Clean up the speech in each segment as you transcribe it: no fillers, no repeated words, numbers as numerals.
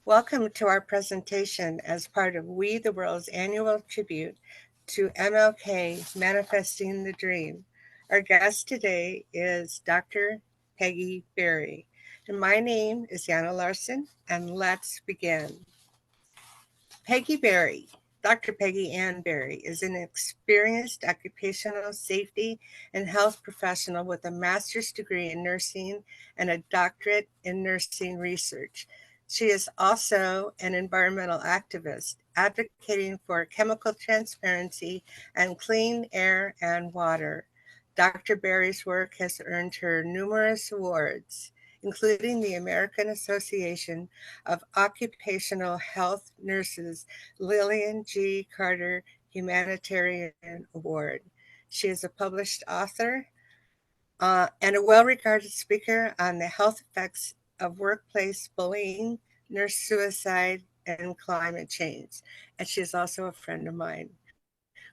Welcome to our presentation as part of We the World's annual tribute to MLK Manifesting the Dream. Our guest today is Dr. Peggy Berry. And my name is Jana Larson, and let's begin. Peggy Berry, Dr. Peggy Ann Berry, is an experienced occupational safety and health professional with a master's degree in nursing and a doctorate in nursing research. She is also an environmental activist, advocating for chemical transparency and clean air and water. Dr. Berry's work has earned her numerous awards, including the American Association of Occupational Health Nurses Lillian G. Carter Humanitarian Award. She is a published author and a well regarded speaker on the health effects of workplace bullying, nurse suicide, and climate change. And she is also a friend of mine.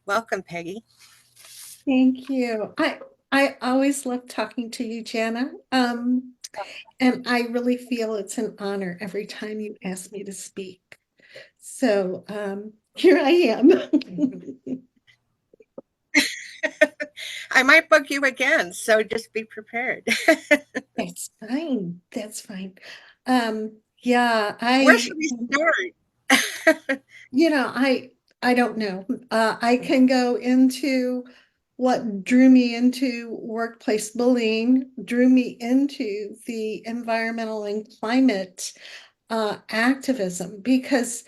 Welcome, Peggy. Thank you. I always love talking to you, Jana. And I really feel it's an honor every time you ask me to speak. So here I am. I might book you again, so just be prepared. That's fine. That's fine. Yeah, Where should we start? you know, I don't know. I can go into what drew me into workplace bullying, drew me into the environmental and climate activism, because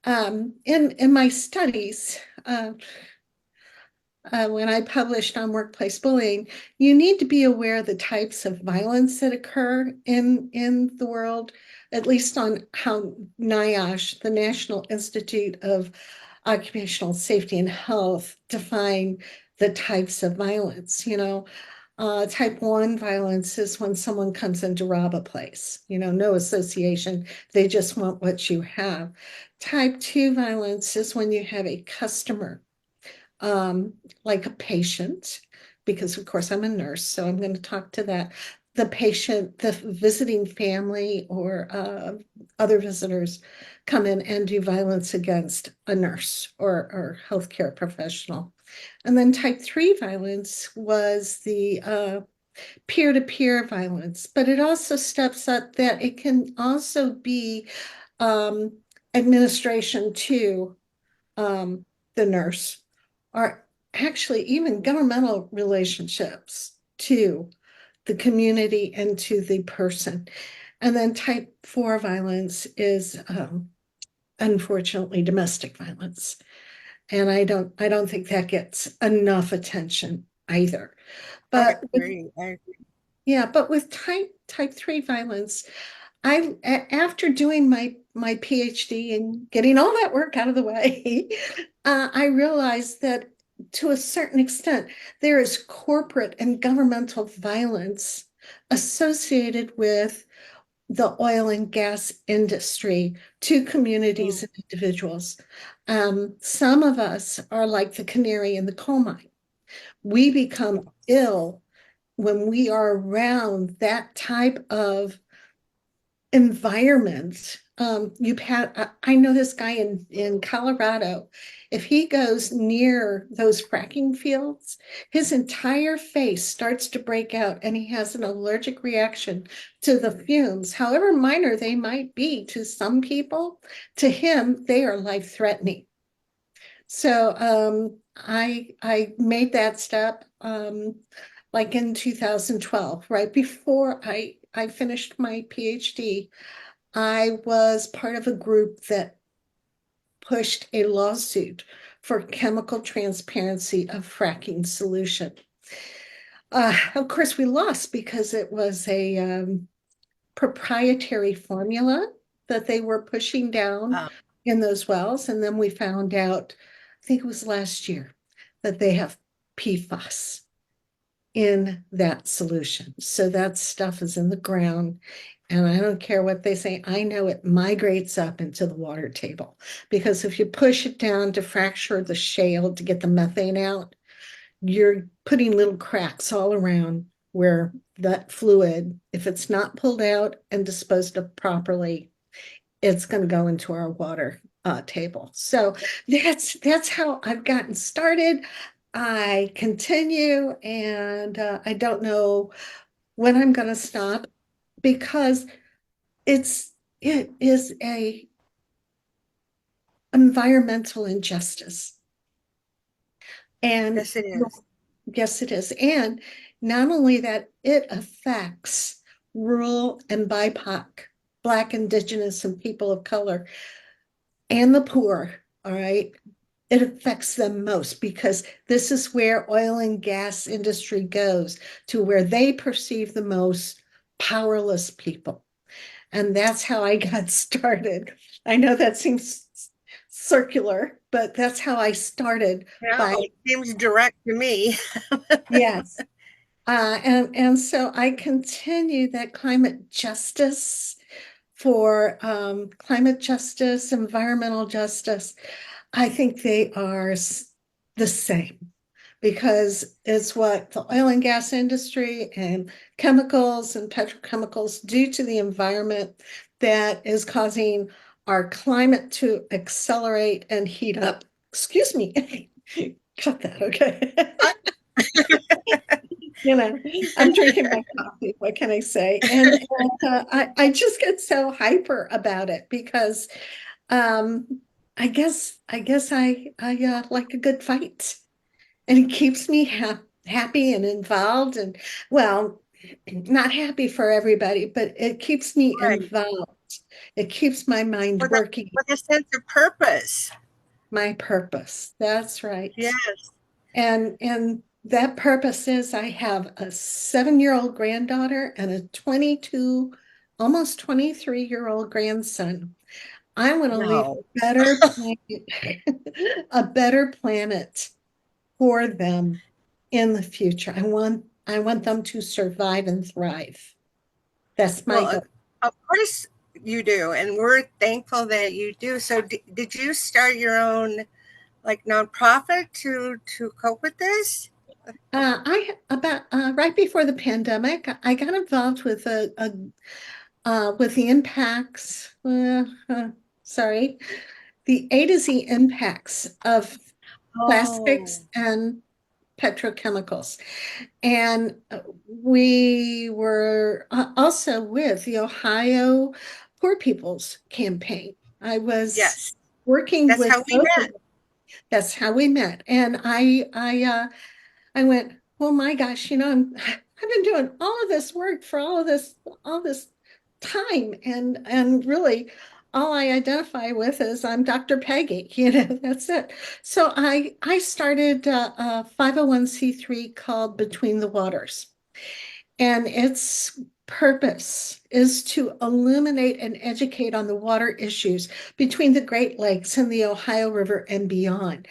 in my studies, when I published on workplace bullying, you need to be aware of the types of violence that occur in the world, at least on how NIOSH, the National Institute of Occupational Safety and Health, define the types of violence. Type 1 violence is when someone comes in to rob a place, no association. They just want what you have. Type 2 violence is when you have a customer, um, like a patient, because of course I'm a nurse, so I'm going to talk to that. The patient, the visiting family, or other visitors come in and do violence against a nurse or healthcare professional. And then type 3 violence was the peer-to-peer violence, but it also steps up that it can also be um, administration to the nurse, or actually even governmental relationships to the community and to the person. And then type 4 violence is unfortunately domestic violence. And I don't think that gets enough attention either. I But with, agree. I agree. yeah, but with type 3 violence, after doing my PhD and getting all that work out of the way, I realized that to a certain extent, there is corporate and governmental violence associated with the oil and gas industry to communities Mm, and individuals. Some of us are like the canary in the coal mine. We become yes. ill when we are around that type of environment. You've had, I know this guy in Colorado. If he goes near those fracking fields, his entire face starts to break out and he has an allergic reaction to the fumes. However minor they might be to some people, to him, they are life-threatening. So I made that step like in 2012, right before I finished my PhD. I was part of a group that pushed a lawsuit for chemical transparency of fracking solution. Of course, we lost because it was a proprietary formula that they were pushing down Um, in those wells. And then we found out, I think it was last year, that they have PFAS in that solution. So that stuff is in the ground. And I don't care what they say, I know it migrates up into the water table, because if you push it down to fracture the shale to get the methane out, you're putting little cracks all around where that fluid, if it's not pulled out and disposed of properly, it's going to go into our water table. So that's how I've gotten started. I continue, and I don't know when I'm going to stop because it is a environmental injustice. And Yes, it is. yes, it is. And not only that, it affects rural and BIPOC, Black, Indigenous, and people of color, and the poor. All right. It affects them most because this is where oil and gas industry goes, to where they perceive the most powerless people. And that's how I got started. I know that seems circular, but that's how I started No, by, it seems direct to me. yes. And so I continue that climate justice for climate justice, environmental justice. I think they are the same because it's what the oil and gas industry and chemicals and petrochemicals do to the environment that is causing our climate to accelerate and heat up. Excuse me. Cut that, okay? I, You know, I'm drinking my coffee. What can I say? And I just get so hyper about it because um, I guess I like a good fight, and it keeps me happy and involved. And well, not happy for everybody, but it keeps me right. involved. It keeps my mind working. With a sense of purpose. My purpose. That's right. Yes. And that purpose is I have a 7-year-old granddaughter and a 22, almost 23-year-old grandson. I want to leave No. a better planet, a better planet for them in the future. I want them to survive and thrive. That's my Well, goal. of course you do, and we're thankful that you do. So, did you start your own like nonprofit to cope with this? I about right before the pandemic, I got involved with with the impacts. Sorry, the A to Z impacts of Oh, plastics and petrochemicals. And we were also with the Ohio Poor People's Campaign. I was yes. working That's with how we both of met. them. That's how we met. And I went, oh my gosh, I've been doing all of this work for all this time, and really all I identify with is I'm Dr. Peggy, that's it. So I started a 501(c)(3) called Between the Waters, and its purpose is to illuminate and educate on the water issues between the Great Lakes and the Ohio River and beyond.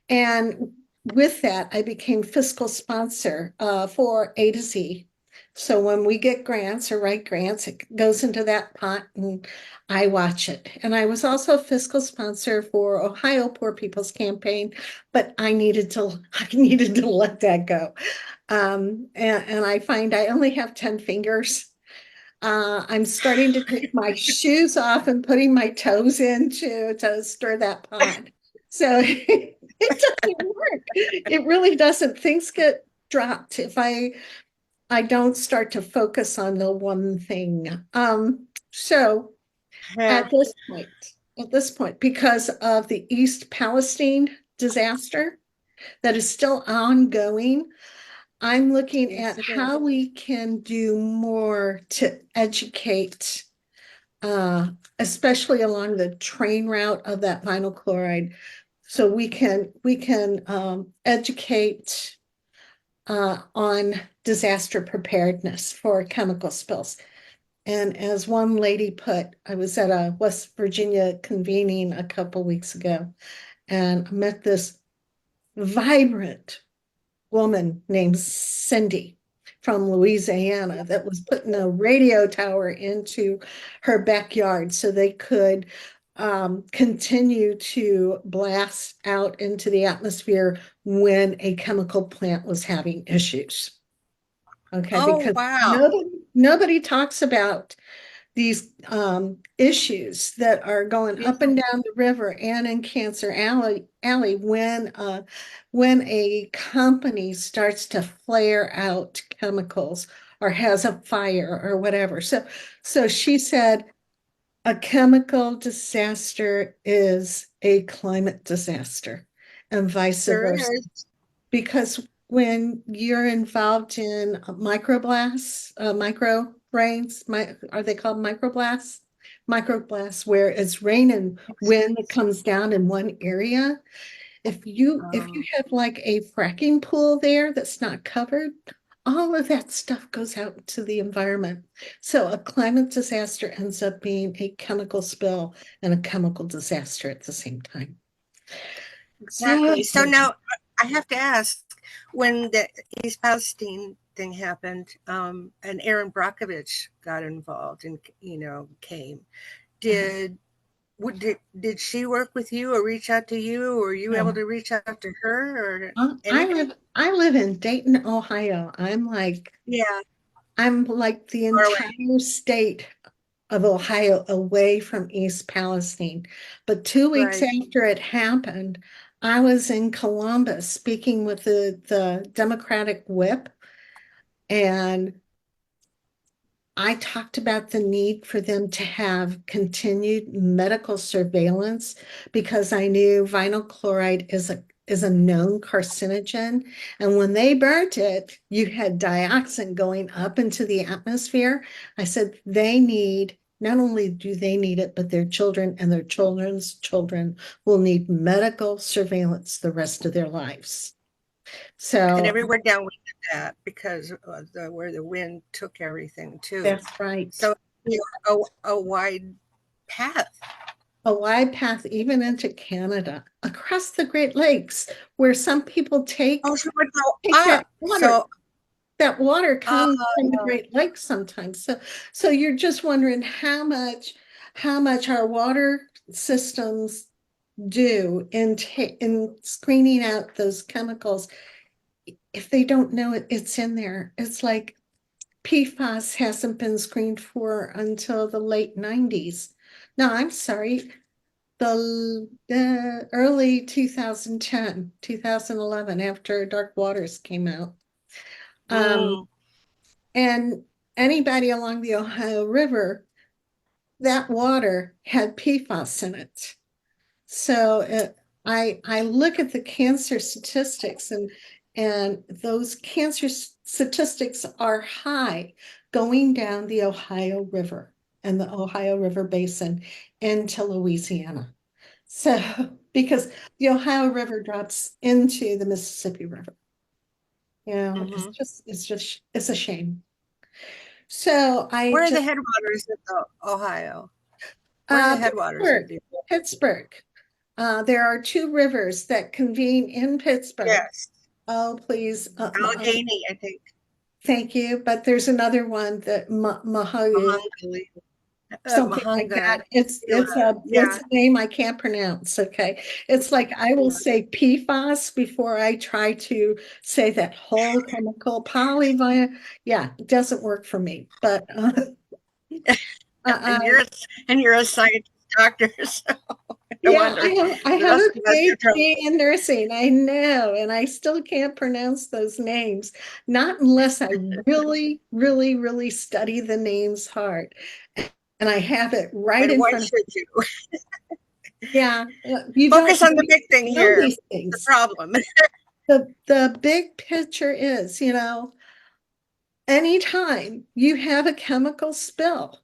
And with that, I became fiscal sponsor for A to Z. So when we get grants or write grants, it goes into that pot and I watch it. And I was also a fiscal sponsor for Ohio Poor People's Campaign, but I needed to let that go. And I find I only have 10 fingers. I'm starting to take my shoes off and putting my toes in to stir that pot. So it doesn't work. It really doesn't. Things get dropped if I don't start to focus on the one thing. So Yeah. at this point, because of the East Palestine disaster that is still ongoing, I'm looking Yes, at it is. how we can do more to educate, uh, especially along the train route of that vinyl chloride. So we can educate on disaster preparedness for chemical spills. And as one lady put, I was at a West Virginia convening a couple weeks ago and met this vibrant woman named Cindy from Louisiana that was putting a radio tower into her backyard so they could continue to blast out into the atmosphere when a chemical plant was having issues. Okay, Oh, because wow. nobody talks about issues that are going Yeah. up and down the river and in Cancer Alley when a company starts to flare out chemicals or has a fire or whatever. So she said a chemical disaster is a climate disaster and vice Sure versa. is. Because when you're involved in microblasts, micro rains, are they called microblasts? Microblasts, where it's rain and Makes wind that sense. comes down in one area. If you Um, have like a fracking pool there that's not covered, all of that stuff goes out into the environment. So a climate disaster ends up being a chemical spill and a chemical disaster at the same time. So exactly. So now I have to ask, when the East Palestine thing happened, and Aaron Brockovich got involved and came. Did did she work with you or reach out to you, or were you able no. to reach out to her or I anything? live in Dayton, Ohio. Yeah, I'm like the far away. entire state of Ohio away from East Palestine. But 2 weeks Right. after it happened, I was in Columbus speaking with the Democratic whip, and I talked about the need for them to have continued medical surveillance because I knew vinyl chloride is a known carcinogen. And when they burnt it, you had dioxin going up into the atmosphere. I said they need, not only do they need it, but their children and their children's children will need medical surveillance the rest of their lives. And So everywhere down we did that because where the wind took everything too. that's right. So a wide path. A wide path even into Canada, across the Great Lakes, where some people Oh, she would go take that up. water. So, That water uh, comes from the Great Lakes sometimes. So you're just wondering how much our water systems do in screening out those chemicals. If they don't know it's in there, it's like PFAS hasn't been screened for until the late 90s. No, I'm sorry, the early 2010, 2011, after Dark Waters came out. Um, mm, and anybody along the Ohio River, that water had PFAS in it. So I look at the cancer statistics, and those cancer statistics are high going down the Ohio River and the Ohio River Basin into Louisiana. So, because the Ohio River drops into the Mississippi River, hmm it's a shame. So I where are the just, headwaters of the Ohio? Where are the headwaters of Pittsburgh, the? Pittsburgh. There are two rivers that convene in Pittsburgh. Yes, Oh, please, Allegheny, I think. thank you. But there's another one that Mahonga, something like Mahonga. that. It's Yeah, it's a yeah, it's a name I can't pronounce. Okay, it's like I will say PFAS before I try to say that whole chemical polyvinyl. Yeah, it doesn't work for me. But uh, and you're a scientist doctor, so no yeah, wonder I the have rest a of us have PhD trouble. in nursing. I know, and I still can't pronounce those names. Not unless I really, really, really study the names hard. And I have it right And in why front of should me. you Yeah, you don't focus on the big thing know here? these The things. problem. The big picture is, anytime you have a chemical spill,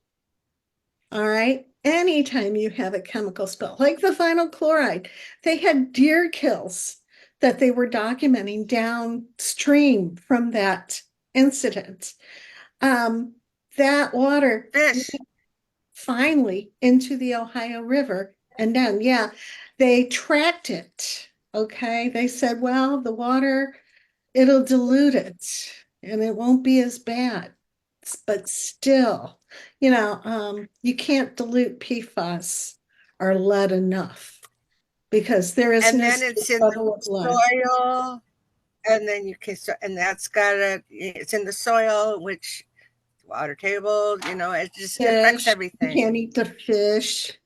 all right, anytime you have a chemical spill, like the vinyl chloride, they had deer kills that they were documenting downstream from that incident. Um, that water Fish. finally into the Ohio River and down. Yeah, they tracked it. Okay, they said, well, the water, it'll dilute it and it won't be as bad. But still, you can't dilute PFAS or lead enough because there is And no then safe it's in level of the lead. soil, and then you can, and that's got to, it's in the soil, which water table, it just affects Fish, you everything. can't eat the fish,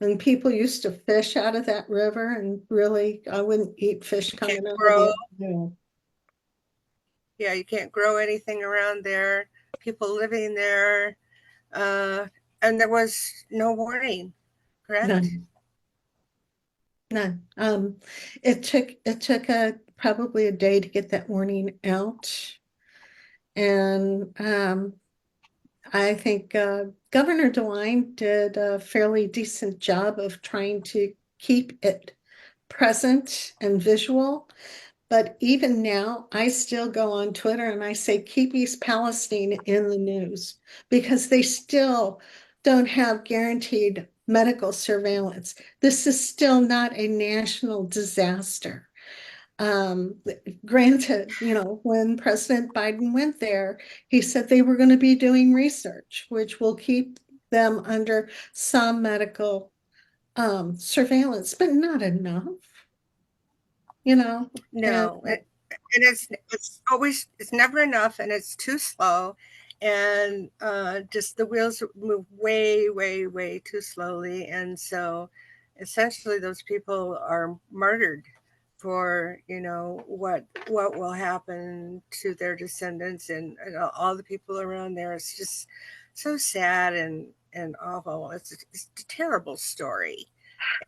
and people used to fish out of that river, and really, I wouldn't eat fish You can't coming out of grow, the ocean. yeah, you can't grow anything around there. People living there, uh, and there was no warning, correct? None, none. It took probably a day to get that warning out, and I think Governor DeWine did a fairly decent job of trying to keep it present and visual. But even now, I still go on Twitter and I say, keep East Palestine in the news because they still don't have guaranteed medical surveillance. This is still not a national disaster. Um, Granted, when President Biden went there, he said they were going to be doing research, which will keep them under some medical surveillance, but not enough, you know, and No, and it's never enough, and it's too slow, and just the wheels move way, way, way too slowly, and so essentially those people are murdered for what will happen to their descendants and all the people around there. It's just so sad and awful. It's a terrible story.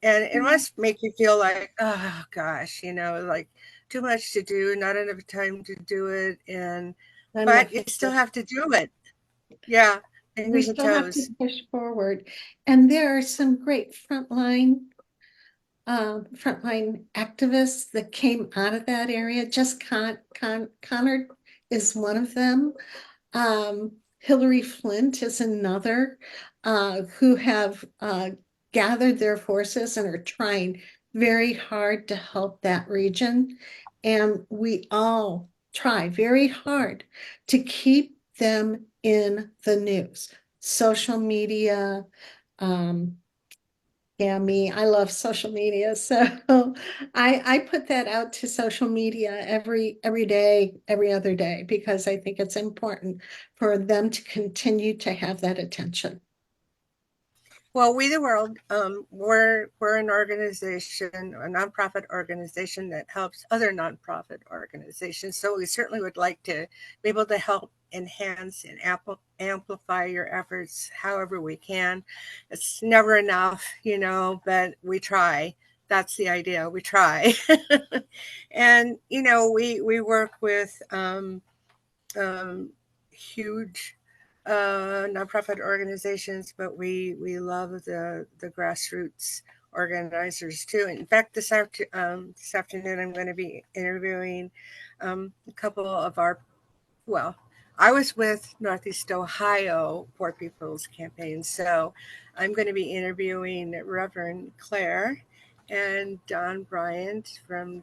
And it must make you feel like, oh gosh, like too much to do, not enough time to do it, and but enough. you still have to do it. Yeah, We fingers and still have to toes. push forward. And there are some great frontline activists that came out of that area. Just Connor is one of them. Hillary Flint is another, who have gathered their forces and are trying very hard to help that region. And we all try very hard to keep them in the news. Social media, um, yeah, me, I love social media. So I put that out to social media every day, every other day, because I think it's important for them to continue to have that attention. Well, We the World, we're an organization, a nonprofit organization that helps other nonprofit organizations. So we certainly would like to be able to help enhance and amplify your efforts however we can. It's never enough, but we try. That's the idea. We try, and we work with huge nonprofit organizations, but we love the grassroots organizers too. In fact, this afternoon I'm going to be interviewing a couple of our well. I was with Northeast Ohio Poor People's Campaign, so I'm going to be interviewing Reverend Claire and Don Bryant from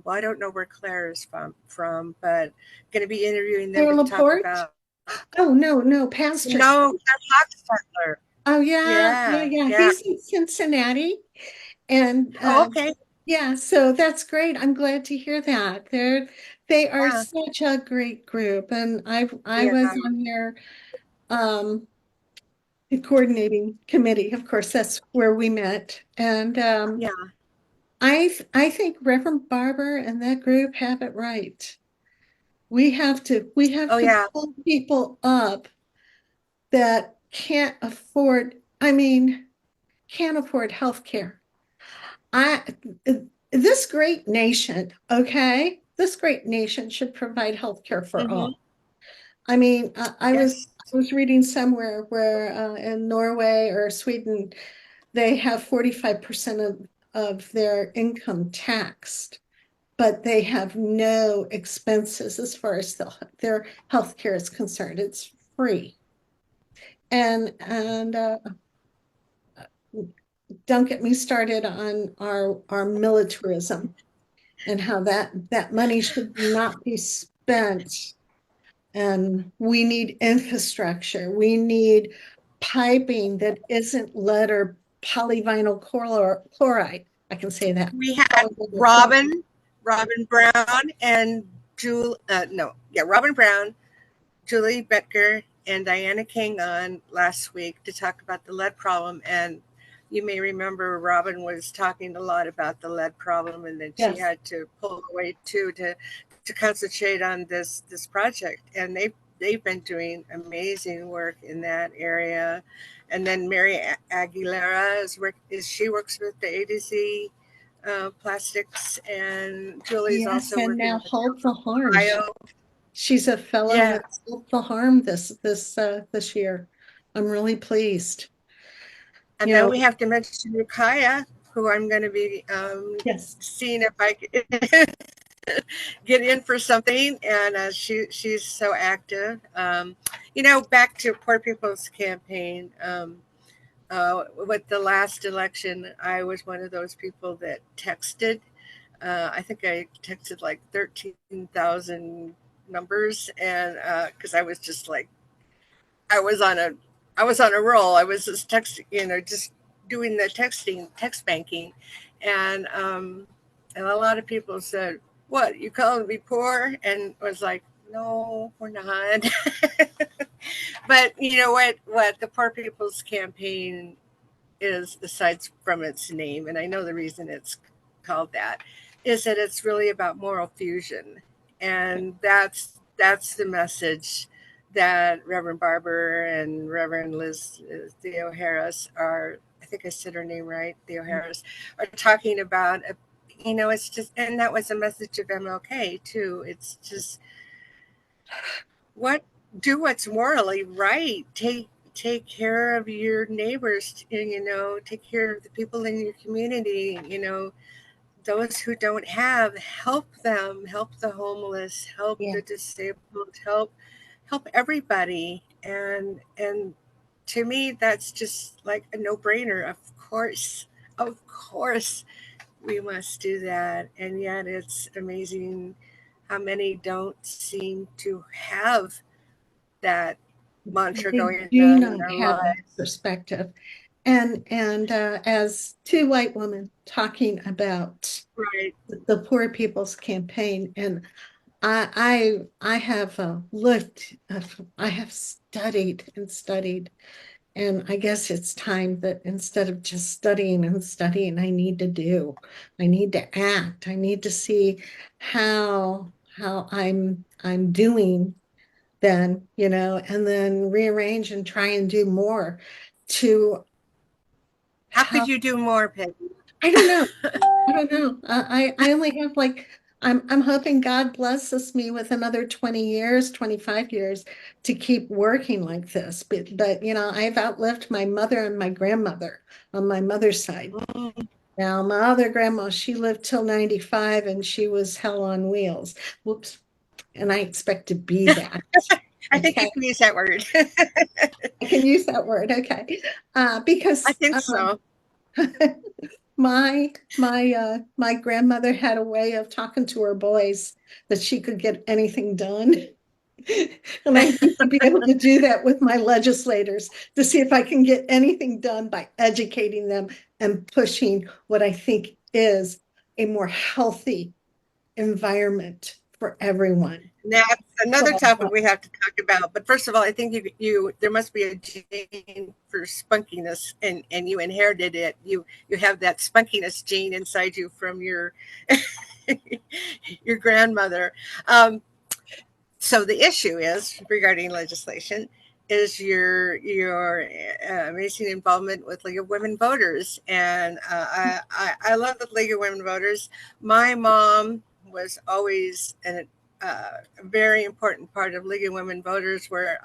I don't know where Claire is from, but going to be interviewing them Mayor to talk Laporte? about Oh, no, no, Pastor. no, Hochstetler. Oh, yeah, yeah, Yeah, yeah. yeah. He's in Cincinnati. And Oh, okay. yeah, so that's great. I'm glad to hear that. They are Yeah, such a great group. And I yeah, was on their um coordinating committee. Of course, that's where we met. And yeah. I think Reverend Barber and that group have it right. We have Oh, to yeah. pull people up that I mean, can't afford health care. I this great nation, okay? This great nation should provide health care for Hmm. all. I mean, Yes. I was reading somewhere where in Norway or Sweden they have 45% of their income taxed, but they have no expenses as far as their health care is concerned. It's free. And don't get me started on our militarism and how that money should not be spent. And we need infrastructure. We need piping that isn't lead or polyvinyl chloride. I can say that. We had Polyvinyl chloride. Robin Brown and Jewel. No, yeah, Robin Brown, Julie Bettger, and Diana came on last week to talk about the lead problem. And you may remember Robin was talking a lot about the lead problem, and then she Yes. had to pull away too to concentrate on this project. And they've been doing amazing work in that area. And then Mary Aguilera is she works with the A to Z plastics, and Julie's Yes, also and working now with Hold the Harm. Ohio. She's a fellow Yeah. with Hold the Harm this year. I'm really pleased. And You then know, we have to mention Rukaya, who I'm going to be yes, seeing if I can get in for something. And she's so active. Back to Poor People's Campaign. With the last election, I was one of those people that texted. I think I texted like 13,000 numbers, and because I was just like I was on a I was on a roll. I was just just doing the text banking, and and a lot of people said, "What, you calling me poor?" And I was like, "No, we're not." But you know what the Poor People's Campaign is, aside from its name, and I know the reason it's called that, is that it's really about moral fusion, and that's the message that Reverend Barber and Reverend Liz Theo Harris are. I think I said her name right. Theo Harris are talking about. It's just, and that was a message of MLK too. It's just what do what's morally right. Take care of your neighbors. Take care of the people in your community. Those who don't have, help them. Help the homeless. Help yeah, the disabled. Help everybody. And to me, that's just like a no brainer. Of course, we must do that. And yet, it's amazing how many don't seem to have that mantra they going do on in not their have that lives. perspective. And as two white women talking about Right. the Poor People's Campaign, and I have looked, I have studied and studied, and I guess it's time that instead of just studying and studying, I need to act. I need to see how I'm doing then, and then rearrange and try and do more to How could help. you do more, Peggy? I don't know. I don't know. I only have like I'm hoping God blesses me with another 20 years, 25 years to keep working like this. But I've outlived my mother and my grandmother on my mother's side. Mm, Now, my other grandma, she lived till 95 and she was hell on wheels. Whoops. And I expect to be that. I think you Okay. can use that word. I can use that word. Okay. I Because think so. my grandmother had a way of talking to her boys that she could get anything done. And I need to be able to do that with my legislators to see if I can get anything done by educating them and pushing what I think is a more healthy environment for everyone. That's another So, topic we have to talk about. But first of all, I think you there must be a gene for spunkiness, and you inherited it. You have that spunkiness gene inside you from your your grandmother. Um, so the issue is regarding legislation is your amazing involvement with League of Women Voters, and I love the League of Women Voters. My mom was always a very important part of League of Women Voters, where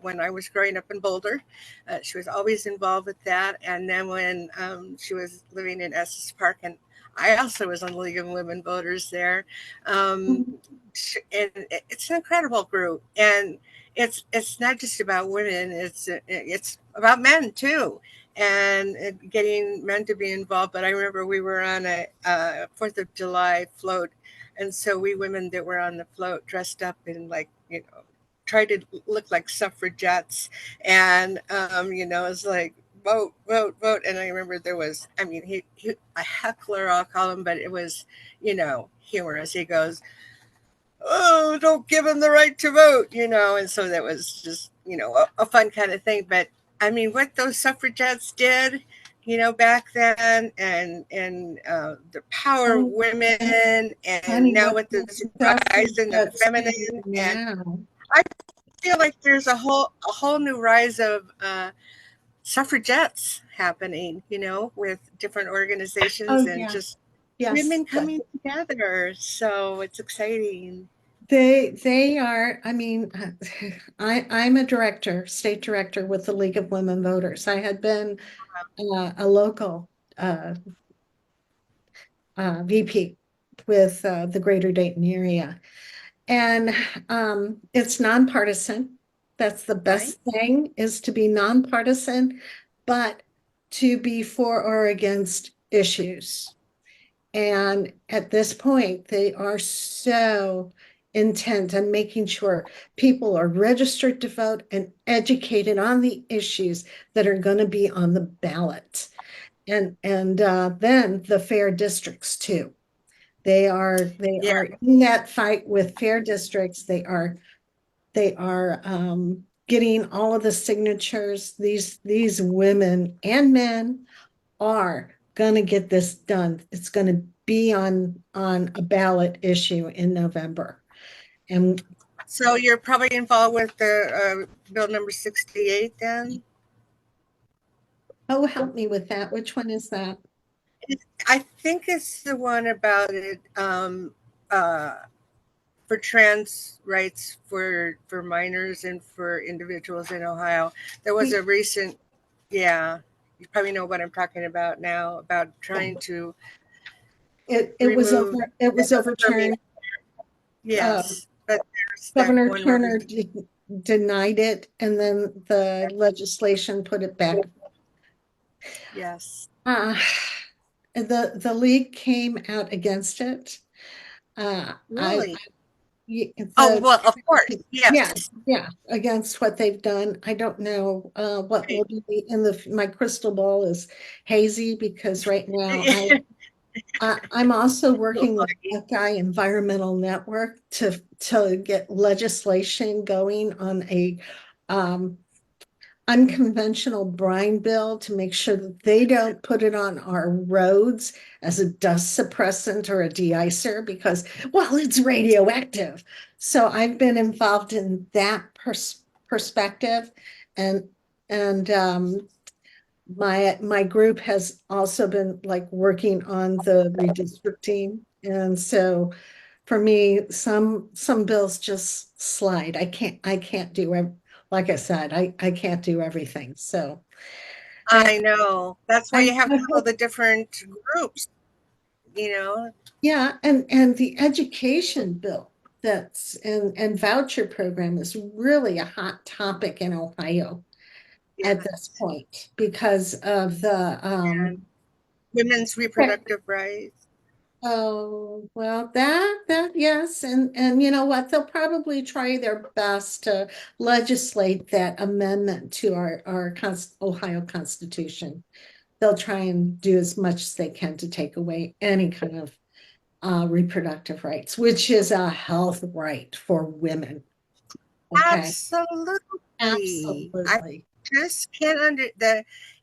when I was growing up in Boulder, she was always involved with that. And then when she was living in Estes Park, and I also was on the League of Women Voters there. Um, and it's an incredible group, and it's not just about women, it's about men too, and getting men to be involved. But I remember we were on a 4th of July float, and so we women that were on the float dressed up in, like, tried to look like suffragettes, and it's like vote, vote, vote. And I remember there was, I mean, he a heckler, I'll call him, but it was, humorous. He goes, "Oh, don't give him the right to vote," and so that was just a fun kind of thing. But I mean, what those suffragettes did, back then, and the power of Oh, women, and honey, now what with the this rise in the suffragettes feminine, do and now? I feel like there's a whole new rise of suffragettes happening, with different organizations Oh, and yeah. just Yes, women coming together. So it's exciting. they are. I mean, I'm a director, state director with the League of Women Voters. I had been a local uh, VP with the Greater Dayton area, and it's nonpartisan. That's the Right? best thing is to be nonpartisan, but to be for or against issues. And at this point, they are so intent on making sure people are registered to vote and educated on the issues that are going to be on the ballot. And then the fair districts too. They Yeah. are in that fight with fair districts. They are getting all of the signatures. These women and men are going to get this done. It's going to be on a ballot issue in November. And So you're probably involved with the bill number 68 then? oh, help me with that. Which one is that? I think it's the one about it for trans rights for minors and for individuals in Ohio. There was a recent, yeah, you probably know what I'm talking about now, about trying to It was remove over. It the was affirming. overturned. Uh, Yes, but there's that Governor one where we, Turner denied it, and then the legislation put it back. yes. Uh, the league came out against it. I Really? Oh, the well, of course. yeah, Yes. yeah, against what they've done. I don't know what Right. will be in the my crystal ball is hazy because right now I'm also So working with funny. Buckeye Environmental Network to get legislation going on a um, unconventional brine bill to make sure that they don't put it on our roads as a dust suppressant or a de-icer because, well, it's radioactive. So I've been involved in that perspective, and and my group has also been like working on the redistricting, and so for me, some bills just slide. I can't do like I said, I can't do everything. So that I know. That's why I, you have I all hope, the different groups, you know? yeah, and the education bill and voucher program is really a hot topic in Ohio at this Yes. point because of the And women's reproductive rights. oh, well, that yes, and you know what? They'll probably try their best to legislate that amendment to our Ohio Constitution. They'll try and do as much as they can to take away any kind of reproductive rights, which is a health right for women. Okay, Absolutely. I absolutely. just can't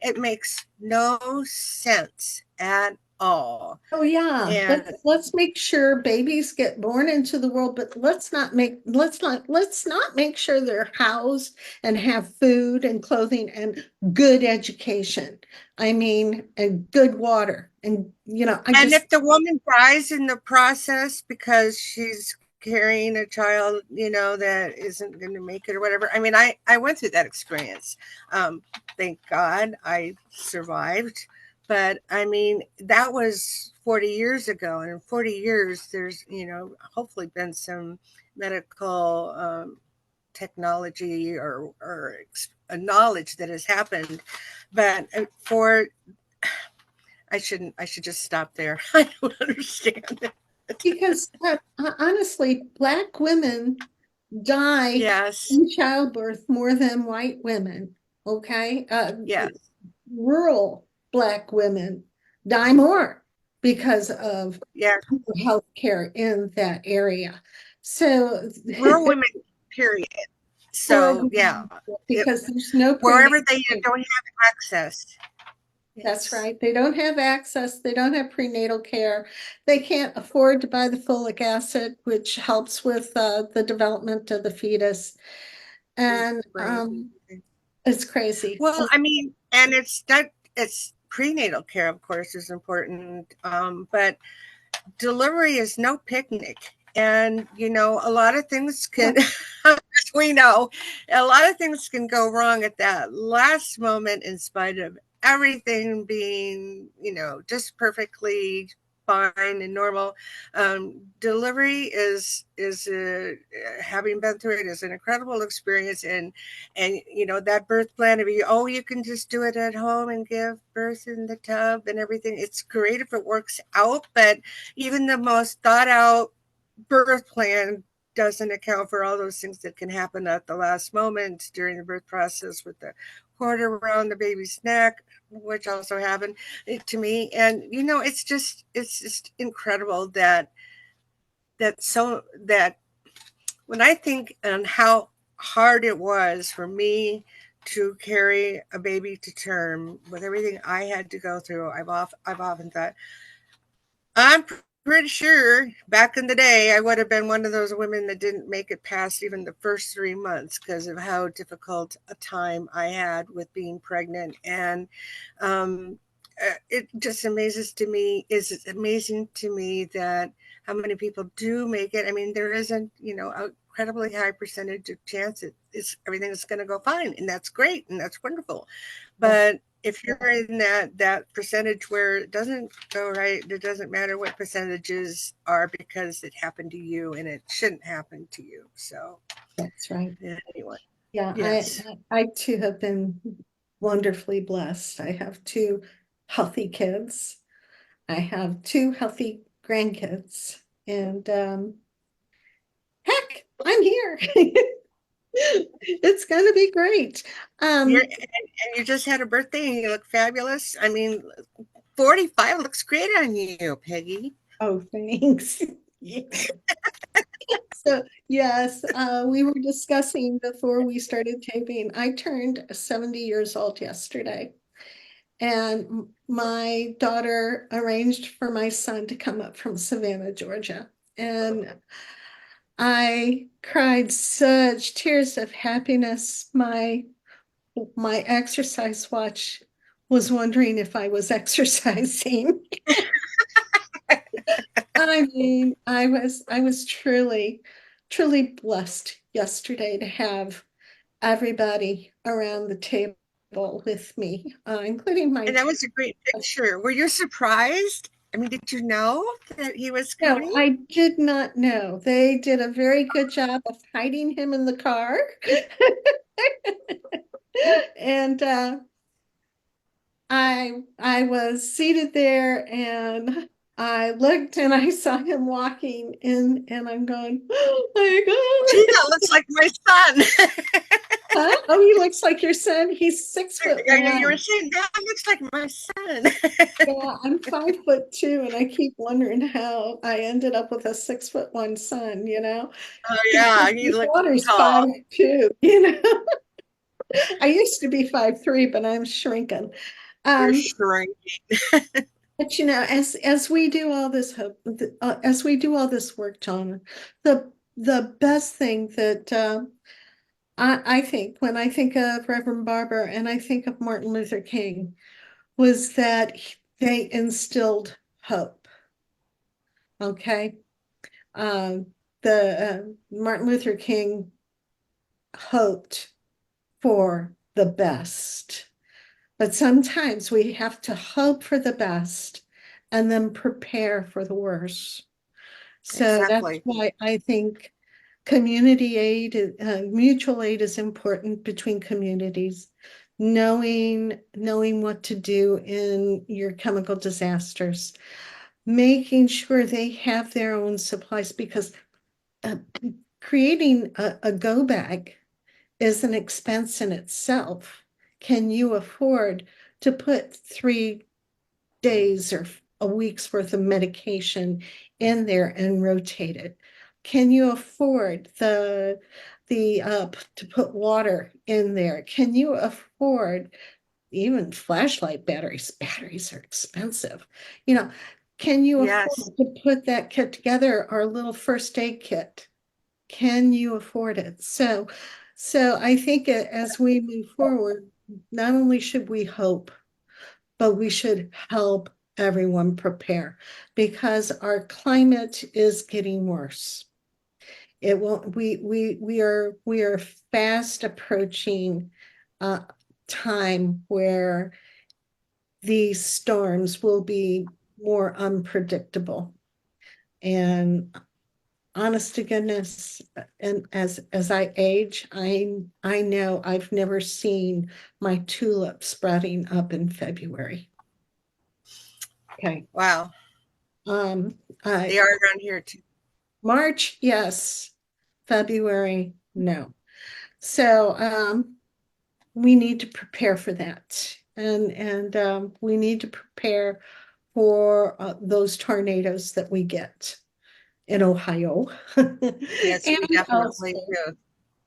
it makes no sense at all. Oh yeah, And let's make sure babies get born into the world, but let's not make sure they're housed and have food and clothing and good education. I mean, and good water. And I and just if the woman dies in the process because she's carrying a child, that isn't going to make it or whatever. I mean, I went through that experience. Um, thank God I survived. But I mean, that was 40 years ago. And in 40 years, there's, hopefully been some medical technology or a knowledge that has happened. But I should just stop there. I don't understand it. because honestly, Black women die Yes, in childbirth more than white women. Okay, yes, rural Black women die more because of yeah. health care in that area. So, Rural women, period. So horrible yeah, it, because there's no wherever prenatal they care. don't have access. That's Yes, right. They don't have access. They don't have prenatal care. They can't afford to buy the folic acid, which helps with the development of the fetus. And right. it's crazy. Well, I mean, and it's not, it's prenatal care, of course, is important, but delivery is no picnic. And, you know, a lot of things can, as we know, a lot of things can go wrong at that last moment in spite of everything being, you know, just perfectly fine and normal. Delivery is having been through it is an incredible experience, and you know that birth plan of you, oh, you can just do it at home and give birth in the tub and everything. It's great if it works out, but even the most thought out birth plan doesn't account for all those things that can happen at the last moment during the birth process with the cord around the baby's neck, which also happened to me. And you know, it's just incredible that that when I think on how hard it was for me to carry a baby to term with everything I had to go through, I've often thought, I'm pretty sure back in the day I would have been one of those women that didn't make it past even the first 3 months because of how difficult a time I had with being pregnant. And um, it just amazes to me, is amazing to me that how many people do make it. I mean, there isn't, you know, a incredibly high percentage of chance it's everything is going to go fine, and that's great and that's wonderful. But if you're in that percentage where it doesn't go right, it doesn't matter what percentages are because it happened to you and it shouldn't happen to you. So That's right. anyway, Yeah, yes. I too have been wonderfully blessed. I have two healthy kids. I have two healthy grandkids, and heck, I'm here. It's gonna be great. You're Um, and you just had a birthday and you look fabulous. I mean, 45 looks great on you, Peggy. oh, thanks. So yes, we were discussing before we started taping. I turned 70 years old yesterday, and my daughter arranged for my son to come up from Savannah, Georgia. And I cried such tears of happiness. My exercise watch was wondering if I was exercising. I mean, I was truly blessed yesterday to have everybody around the table with me, including my And that two. was a great picture. Were you surprised? I mean, did you know that he was No, coming? I did not know. They did a very good job of hiding him in the car. And I was seated there and I looked and I saw him walking in and I'm going, oh my Gee, God. that looks like my son. Huh? Oh, he looks like your son. He's 6 foot You were one. saying that looks like my son. Yeah, I'm 5'2", and I keep wondering how I ended up with a 6'1" son, Oh because yeah, he my looks daughter's tall 5'2". I used to be 5'3", but I'm shrinking. for Um, sure. but as we do all this as we do all this work, John, the best thing that I think when I think of Reverend Barber and I think of Martin Luther King was that they instilled hope. Okay. The Martin Luther King hoped for the best, but sometimes we have to hope for the best and then prepare for the worst. So that's Exactly. why I think community aid, mutual aid is important between communities. Knowing what to do in your chemical disasters, making sure they have their own supplies because uh, creating a go bag is an expense in itself. Can you afford to put 3 days or a week's worth of medication in there and rotate it? Can you afford to put water in there? Can you afford even flashlight batteries? Batteries are expensive. You know, can you Yes. afford to put that kit together, our little first aid kit? Can you afford it? So I think as we move forward, not only should we hope, but we should help everyone prepare because our climate is getting worse. It won't, we are fast approaching a time where these storms will be more unpredictable. And honest to goodness, and as I age, I know I've never seen my tulip sprouting up in February. Okay. Wow. Um, They I are around here too. March, yes. February, no. So we need to prepare for that. And we need to prepare for those tornadoes that we get in Ohio Yes, and we definitely elsewhere. do.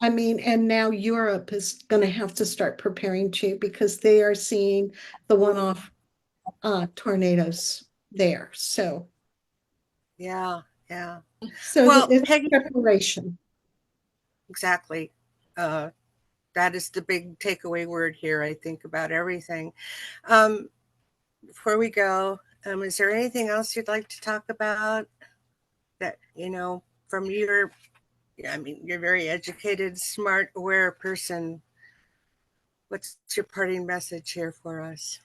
I mean, and now Europe is going to have to start preparing too because they are seeing the one-off tornadoes there. Yeah, yeah. So Well, it's Peggy, preparation. exactly. Uh, that is the big takeaway word here, I think, about everything. Um, before we go, is there anything else you'd like to talk about that, from your, I mean, you're a very educated, smart, aware person. What's your parting message here for us?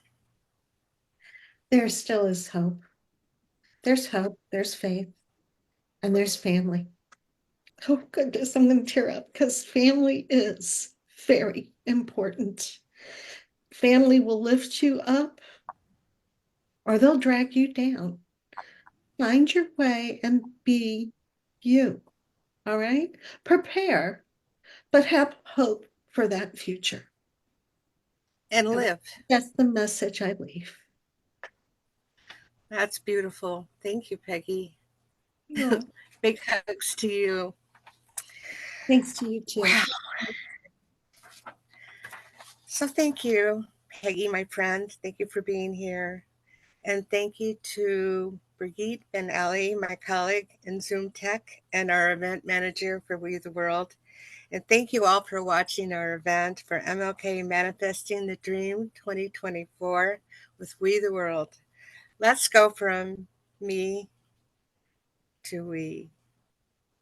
There still is hope. There's hope, there's faith, and there's family. Oh, goodness, I'm going to tear up because family is very important. Family will lift you up or they'll drag you down. Find your way and be you. All right? Prepare, but have hope for that future. And And live. that's the message I leave. That's beautiful. Thank you, Peggy. Oh, Big hugs to you. thanks to you too. Wow. So thank you, Peggy, my friend. Thank you for being here. And thank you to Brigitte Ben Ali, my colleague in Zoom Tech and our event manager for We the World. And thank you all for watching our event for MLK Manifesting the Dream 2024 with We the World. Let's go from me to we.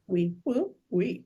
We will, we.